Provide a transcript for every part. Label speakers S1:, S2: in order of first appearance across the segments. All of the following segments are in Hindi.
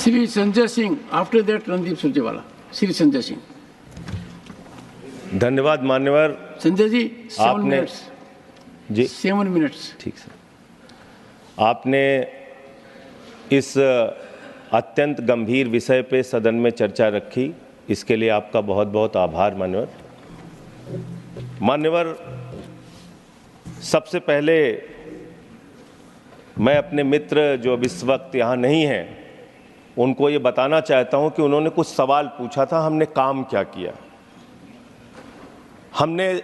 S1: Sri Sanjay Singh. After that, Randeep Surjewala. Sri Sanjay Singh.
S2: धन्यवाद मान्यवर।
S1: संजय जी 7
S2: आपने
S1: मिनट्स
S2: जी
S1: 7 मिनट्स।
S2: ठीक सर। आपने इस अत्यंत गंभीर विषय पे सदन में चर्चा रखी, इसके लिए आपका बहुत बहुत आभार मान्यवर। मान्यवर, सबसे पहले मैं अपने मित्र जो अब इस वक्त यहाँ नहीं हैं उनको ये बताना चाहता हूँ कि उन्होंने कुछ सवाल पूछा था, हमने काम क्या किया। हमने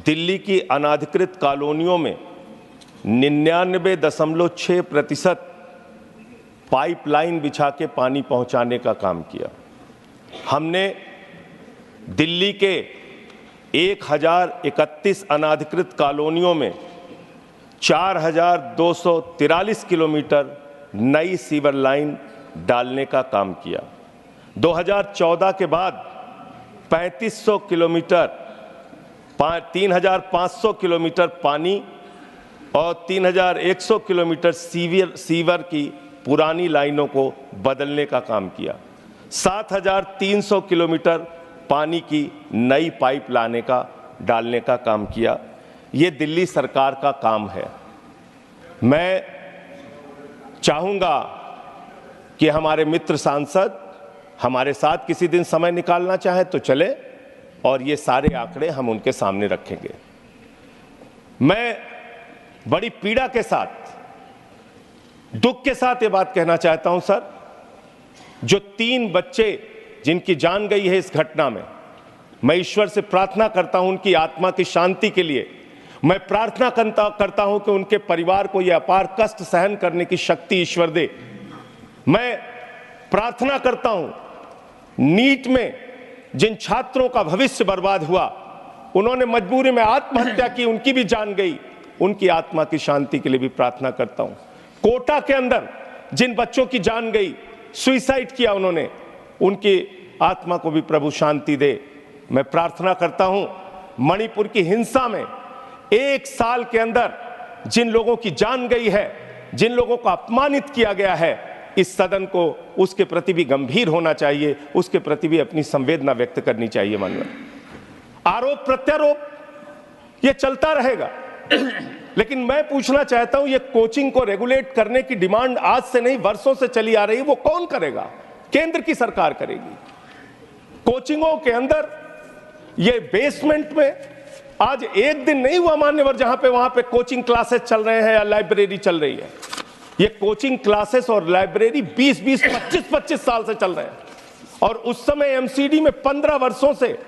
S2: दिल्ली की अनाधिकृत कॉलोनियों में 99.6% पाइपलाइन बिछा के पानी पहुंचाने का काम किया। हमने दिल्ली के 1031 अनाधिकृत कॉलोनियों में 4243 किलोमीटर नई सीवर लाइन डालने का काम किया। 2014 के बाद 3500 किलोमीटर 3500 किलोमीटर पानी और 3100 किलोमीटर सीवर की पुरानी लाइनों को बदलने का काम किया। 7300 किलोमीटर पानी की नई पाइप डालने का काम किया। ये दिल्ली सरकार का काम है। मैं चाहूँगा कि हमारे मित्र सांसद हमारे साथ किसी दिन समय निकालना चाहे तो चले और ये सारे आंकड़े हम उनके सामने रखेंगे। मैं बड़ी पीड़ा के साथ, दुख के साथ ये बात कहना चाहता हूं सर, जो 3 बच्चे जिनकी जान गई है इस घटना में, मैं ईश्वर से प्रार्थना करता हूं उनकी आत्मा की शांति के लिए। मैं प्रार्थना करता हूं कि उनके परिवार को यह अपार कष्ट सहन करने की शक्ति ईश्वर दे। मैं प्रार्थना करता हूं नीट में जिन छात्रों का भविष्य बर्बाद हुआ, उन्होंने मजबूरी में आत्महत्या की, उनकी भी जान गई, उनकी आत्मा की शांति के लिए भी प्रार्थना करता हूं। कोटा के अंदर जिन बच्चों की जान गई, सुसाइड किया उन्होंने, उनकी आत्मा को भी प्रभु शांति दे। मैं प्रार्थना करता हूं मणिपुर की हिंसा में 1 साल के अंदर जिन लोगों की जान गई है, जिन लोगों को अपमानित किया गया है, इस सदन को उसके प्रति भी गंभीर होना चाहिए, उसके प्रति भी अपनी संवेदना व्यक्त करनी चाहिए। मानव आरोप प्रत्यारोप ये चलता रहेगा, लेकिन मैं पूछना चाहता हूं ये कोचिंग को रेगुलेट करने की डिमांड आज से नहीं वर्षों से चली आ रही है, वो कौन करेगा? केंद्र की सरकार करेगी। कोचिंगों के अंदर ये बेसमेंट में आज एक दिन नहीं हुआ मान्यवर जहां पे वहां पे कोचिंग क्लासेस चल रहे हैं या लाइब्रेरी चल रही है। ये कोचिंग क्लासेस और लाइब्रेरी 20-20, 25-25 साल से चल रहे हैं। और उस समय एमसीडी में 15 वर्षों से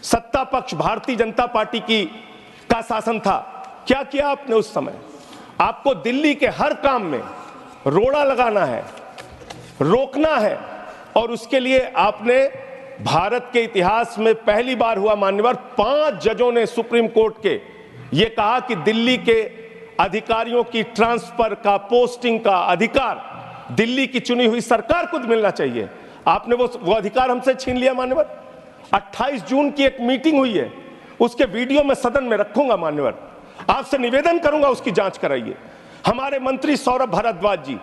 S2: सत्ता पक्ष भारतीय जनता पार्टी का शासन था। क्या किया आपने उस समय? आपको दिल्ली के हर काम में रोड़ा लगाना है, रोकना है, और उसके लिए आपने भारत के इतिहास में पहली बार हुआ मान्यवर 5 जजों ने सुप्रीम कोर्ट के ये कहा कि दिल्ली के अधिकारियों की ट्रांसफर का, पोस्टिंग का अधिकार दिल्ली की चुनी हुई सरकार को मिलना चाहिए। आपने वो अधिकार हमसे छीन लिया मान्यवर। 28 जून की एक मीटिंग हुई है, उसके वीडियो में सदन में रखूंगा मान्यवर, आपसे निवेदन करूंगा उसकी जांच कराइए। हमारे मंत्री सौरभ भारद्वाज जी,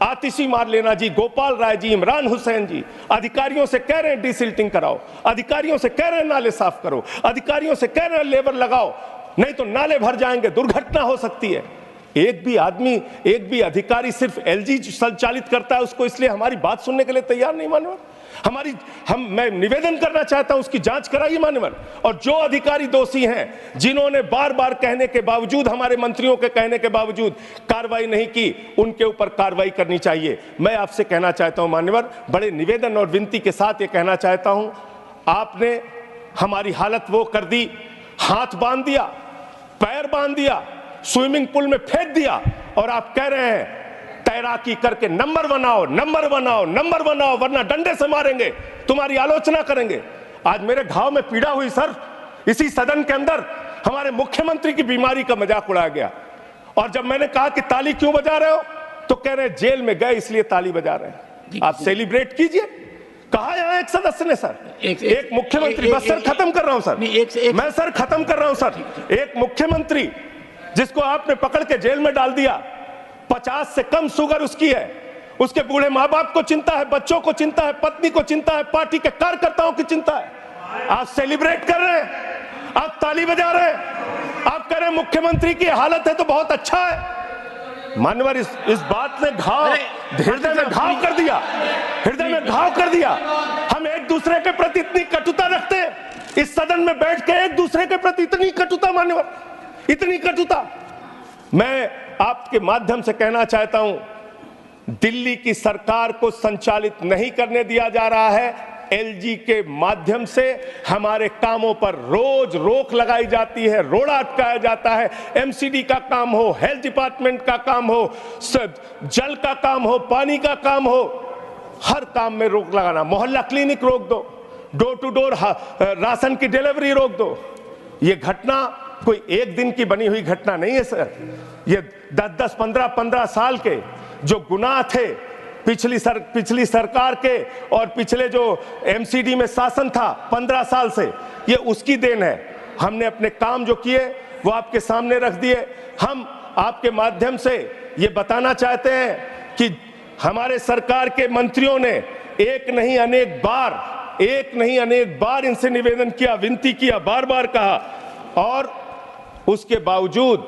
S2: आतिशी मारलेना जी, गोपाल राय जी, इमरान हुसैन जी अधिकारियों से कह रहे हैं डिसिल्टिंग कराओ, अधिकारियों से कह रहे हैं नाले साफ करो, अधिकारियों से कह रहे हैं लेबर लगाओ, नहीं तो नाले भर जाएंगे, दुर्घटना हो सकती है। एक भी आदमी, एक भी अधिकारी सिर्फ एलजी संचालित करता है उसको, इसलिए हमारी बात सुनने के लिए तैयार नहीं मान्यवर। मैं निवेदन करना चाहता हूं उसकी जांच कराइए मान्यवर। और जो अधिकारी दोषी हैं, जिन्होंने बार बार कहने के बावजूद, हमारे मंत्रियों के कहने के बावजूद कार्रवाई नहीं की, उनके ऊपर कार्रवाई करनी चाहिए। मैं आपसे कहना चाहता हूं मान्यवर, बड़े निवेदन और विनती के साथ ये कहना चाहता हूं, आपने हमारी हालत वो कर दी, हाथ बांध दिया, पैर बांध दिया, स्विमिंग पूल में फेंक दिया, और आप कह रहे हैं तैराकी करके नंबर बनाओ, नंबर बनाओ, नंबर बनाओ, वरना डंडे से मारेंगे, तुम्हारी आलोचना करेंगे। आज मेरे घाव में पीड़ा हुई सर, इसी सदन के अंदर हमारे मुख्यमंत्री की बीमारी का मजाक उड़ाया गया, और जब मैंने कहा कि ताली क्यों बजा रहे हो, तो कह रहे जेल में गए इसलिए ताली बजा रहे हैं। आप सेलिब्रेट कीजिए। कहा यहां एक सदस्य ने सर, एक मुख्यमंत्री, बस सर खत्म कर रहा हूं सर, मैं सर खत्म कर रहा हूं सर, एक मुख्यमंत्री जिसको आपने पकड़ के जेल में डाल दिया, 50 से कम शुगर उसकी है, उसके बूढ़े माँ बाप को चिंता है, बच्चों को चिंता है, पत्नी को चिंता है, पार्टी के कार्यकर्ताओं की चिंता है। आप सेलिब्रेट कर रहे हैं, आप ताली बजा रहे हैं, आप कह रहे हैं मुख्यमंत्री की हालत है तो बहुत अच्छा है। मान्यवर, इस बात ने हृदय में घाव कर दिया, हृदय में घाव कर दिया। हम एक दूसरे के प्रति इतनी कटुता रखते हैं, इस सदन में बैठ के एक दूसरे के प्रति इतनी कटुता, मान्यवर, इतनी कटुता। मैं आपके माध्यम से कहना चाहता हूं, दिल्ली की सरकार को संचालित नहीं करने दिया जा रहा है। एलजी के माध्यम से हमारे कामों पर रोज रोक लगाई जाती है, रोड़ा अटकाया जाता है। एमसीडी का काम हो, हेल्थ डिपार्टमेंट का काम हो, जल का काम हो, पानी का काम हो, हर काम में रोक लगाना। मोहल्ला क्लिनिक रोक दो, डोर टू डोर राशन की डिलीवरी रोक दो। ये घटना कोई एक दिन की बनी हुई घटना नहीं है सर। ये 10-10, 15-15 साल के जो गुनाह थे पिछली सरकार के और पिछले जो एमसीडी में शासन था 15 साल से, ये उसकी देन है। हमने अपने काम जो किए वो आपके सामने रख दिए। हम आपके माध्यम से ये बताना चाहते हैं कि हमारे सरकार के मंत्रियों ने एक नहीं अनेक बार इनसे निवेदन किया, विनती किया, बार बार कहा, और उसके बावजूद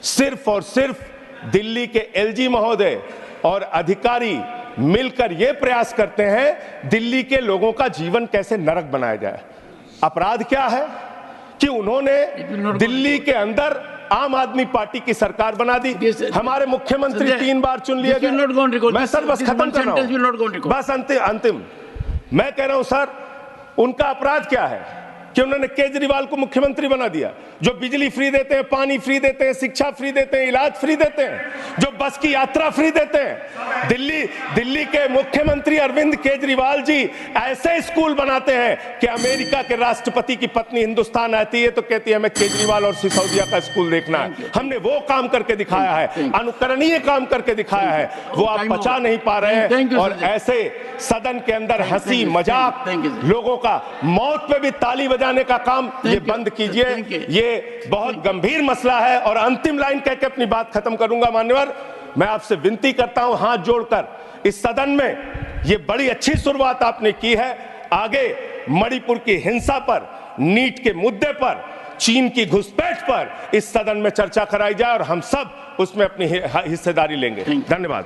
S2: सिर्फ और सिर्फ दिल्ली के एलजी महोदय और अधिकारी मिलकर यह प्रयास करते हैं दिल्ली के लोगों का जीवन कैसे नरक बनाया जाए। अपराध क्या है कि उन्होंने दिल्ली के अंदर आम आदमी पार्टी की सरकार बना दी। हमारे मुख्यमंत्री 3 बार चुन लिए गए। मैं सर बस खत्म कर रहा हूं, बस अंतिम मैं कह रहा हूं सर, उनका अपराध क्या है कि उन्होंने केजरीवाल को मुख्यमंत्री बना दिया, जो बिजली फ्री देते हैं, पानी फ्री देते हैं, शिक्षा फ्री देते हैं, इलाज फ्री देते हैं, जो बस की यात्रा फ्री देते हैं। दिल्ली के मुख्यमंत्री अरविंद केजरीवाल जी ऐसे स्कूल बनाते हैं कि अमेरिका के राष्ट्रपति की पत्नी हिंदुस्तान आती है तो कहती है हमें केजरीवाल और सिसोदिया का स्कूल देखना है। हमने वो काम करके दिखाया है, अनुकरणीय काम करके दिखाया है, वो आप पचा नहीं पा रहे हैं। और ऐसे सदन के अंदर हंसी मजाक, लोगों का मौत पे भी ताली बजाने का काम ये बंद कीजिए। ये बहुत गंभीर मसला है। और अंतिम लाइन कह के अपनी बात खत्म करूंगा। मान्यवर, मैं आपसे विनती करता हूं हाथ जोड़कर, इस सदन में ये बड़ी अच्छी शुरुआत आपने की है, आगे मणिपुर की हिंसा पर, नीट के मुद्दे पर, चीन की घुसपैठ पर इस सदन में चर्चा कराई जाए और हम सब उसमें अपनी हिस्सेदारी लेंगे। धन्यवाद।